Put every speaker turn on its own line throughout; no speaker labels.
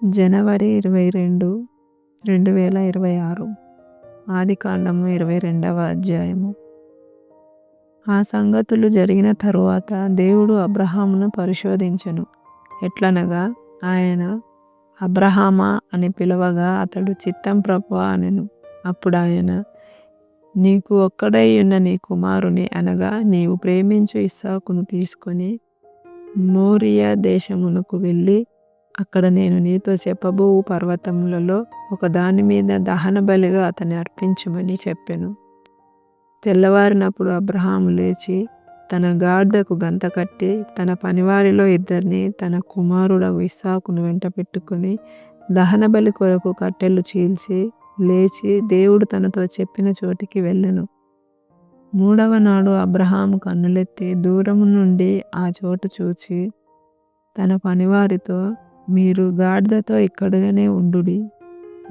జనవరి 22, 2026. ఆదికాండము 22వ అధ్యాయము. ఆ సంగతులు జరిగిన తరువాత దేవుడు అబ్రహామును పరిశోధించెను. ఎట్లనగా ఆయన అబ్రహామా అని పిలవగా అతడు చిత్తం ప్రభువా అనెను. అప్పుడు ఆయన, నీకు ఒక్కడై ఉన్న నీ కుమారుని అనగా నీవు ప్రేమించు ఇస్సాకును తీసుకొని మోరియా దేశమునకు వెళ్ళి అక్కడ నేను నీతో చెప్పబో పర్వతములలో ఒక దాని మీద దహన బలిగా అతన్ని అర్పించమని చెప్పెను. తెల్లవారినప్పుడు అబ్రహాము లేచి తన గాడిదకు గంత కట్టి తన పనివారిలో ఇద్దరిని తన కుమారుడగు ఇస్సాకును వెంట పెట్టుకొని దహన బలి కొరకు కట్టెలు చీల్చి లేచి దేవుడు తనతో చెప్పిన చోటికి వెళ్ళెను. మూడవ నాడు అబ్రహాము కన్నులెత్తి దూరము నుండి ఆ చోటు చూచి తన పనివారితో, మీరు గాడిదతో ఇక్కడనే ఉండుడి,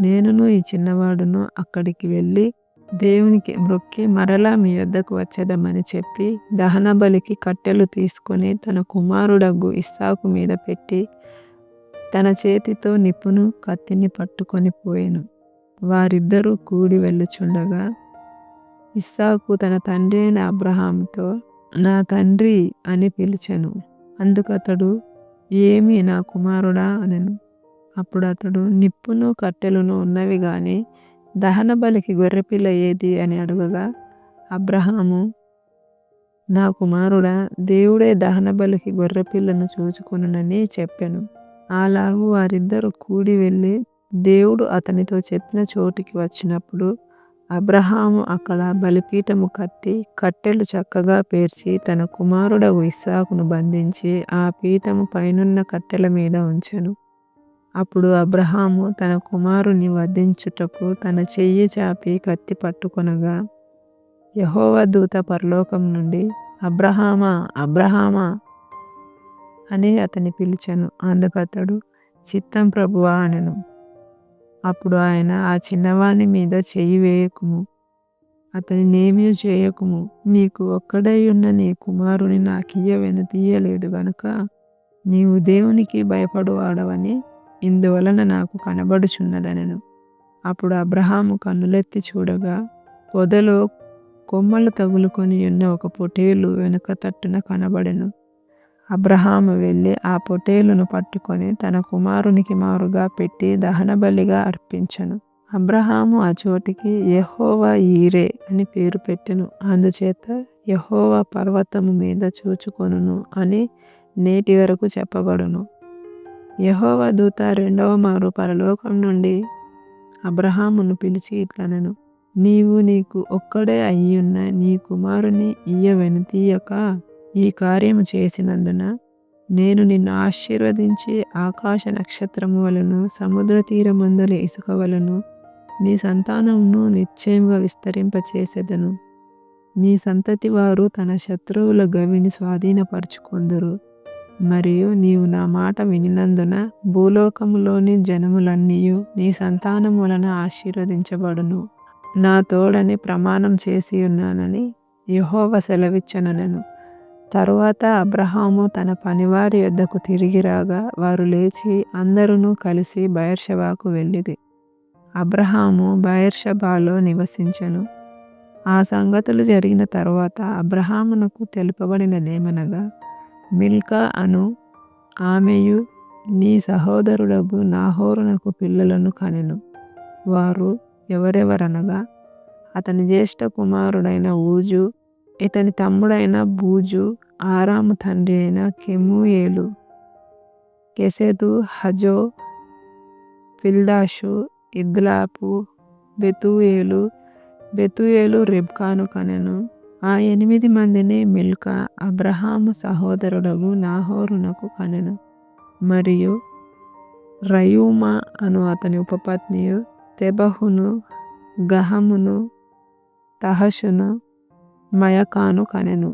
నేనును ఈ చిన్నవాడును అక్కడికి వెళ్ళి దేవునికి మొక్కి మరలా మీ యొద్దకు వచ్చేదమని చెప్పి దహన బలికి కట్టెలు తీసుకొని తన కుమారుడగు ఇస్సాకు మీద పెట్టి తన చేతితో నిప్పును కత్తిని పట్టుకొని పోయెను. వారిద్దరూ కూడి వెళ్ళుచుండగా ఇస్సాకు తన తండ్రి అయిన అబ్రహాముతో, నా తండ్రి అని పిలిచెను. అందుకతడు, ఏమి నా కుమారుడా అనెను. అప్పుడు అతడు, నిప్పును కట్టెలును ఉన్నవి గాని దహన బలికి గొర్రెపిల్ల ఏది అని అడుగగా అబ్రహాము, నా కుమారుడా, దేవుడే దహన బలికి గొర్రెపిల్లను చూచుకొనునని చెప్పెను. అలాగూ వారిద్దరూ కూడి వెళ్ళి దేవుడు అతనితో చెప్పిన చోటికి వచ్చినప్పుడు అబ్రహాము అక్కడ బలిపీఠము కట్టి కట్టెలు చక్కగా పేర్చి తన కుమారుడగు ఇస్సాకును బంధించి ఆ పీఠము పైనున్న కట్టెల మీద ఉంచెను. అప్పుడు అబ్రహాము తన కుమారుని వధించుటకు తన చెయ్యి చాపి కత్తి పట్టుకొనగా యెహోవా దూత పరలోకం నుండి, అబ్రహామా, అబ్రహామా అని అతని పిలిచెను. అందుకతడు, చిత్తం ప్రభువా అనెను. అప్పుడు ఆయన, ఆ చిన్నవాని మీద చెయ్యి వేయకుము, అతనినేమీ చేయకుము, నీకు ఒక్కడై ఉన్న నీ కుమారుని నాకియ్య తీయలేదు గనుక నీవు దేవునికి భయపడువాడవని ఇందువలన నాకు కనబడుచున్నదనెను. అప్పుడు అబ్రహాము కన్నులెత్తి చూడగా పొదలో కొమ్మలు తగులుకొని ఉన్న ఒక పొటేలు వెనుక తట్టున కనబడెను. అబ్రహాము వెళ్ళి ఆ పొటేలును పట్టుకొని తన కుమారునికి మారుగా పెట్టి దహన బలిగా అర్పించెను. అబ్రహాము ఆ చోటికి యెహోవా ఈరే అని పేరు పెట్టెను. అందుచేత యెహోవా పర్వతము మీద చూచుకొనును అని నేటి వరకు చెప్పబడును. యెహోవా దూత రెండవ మారు పరలోకం నుండి అబ్రహామును పిలిచి ఇట్లనెను, నీవు నీకు ఒక్కడే అయ్యున్న నీ కుమారుని తీయక ఈ కార్యము చేసినందున నేను నిన్ను ఆశీర్వదించి ఆకాశ నక్షత్రము వలను సముద్ర తీరమందలి ఇసుక వలను నీ సంతానమును నిశ్చయముగా విస్తరింపచేసెదను. నీ సంతతి వారు తన శత్రువుల గవిని స్వాధీనపరచుకొందురు. మరియు నీవు నా మాట వినినందున భూలోకములోని జనములన్నీయు నీ సంతానం వలన ఆశీర్వదించబడును. నా తోడని ప్రమాణం చేసి ఉన్నానని యెహోవా సెలవిచ్చెననెను. తరువాత అబ్రహాము తన పనివారి యొద్దకు తిరిగి రాగా వారు లేచి అందరును కలిసి బెయేర్షెబాకు వెళ్ళిరి. అబ్రహాము బెయేర్షెబాలో నివసించెను. ఆ సంగతులు జరిగిన తరువాత అబ్రహామునకు తెలుపబడినదేమనగా, మిల్కా అను ఆమెయు నీ సహోదరుడగు నాహోరునకు పిల్లలను కనెను. వారు ఎవరెవరనగా అతని జ్యేష్ఠ కుమారుడైన ఊజు, ఇతని తమ్ముడైన బూజు, ఆరాము తండ్రి అయిన కెమూయేలు, కెసెదు, హజో, పిల్దాషు, ఇద్లాపు, బెతూయేలు రిబ్కాను కనెను. ఆ 8 మందిని మిల్కా అబ్రహాము సహోదరుడగు నాహోరునకు కనెను. మరియు రయూమా అను అతని ఉపపత్నియు తెబహును, గహమును, తహషును, మయకాను కనెను.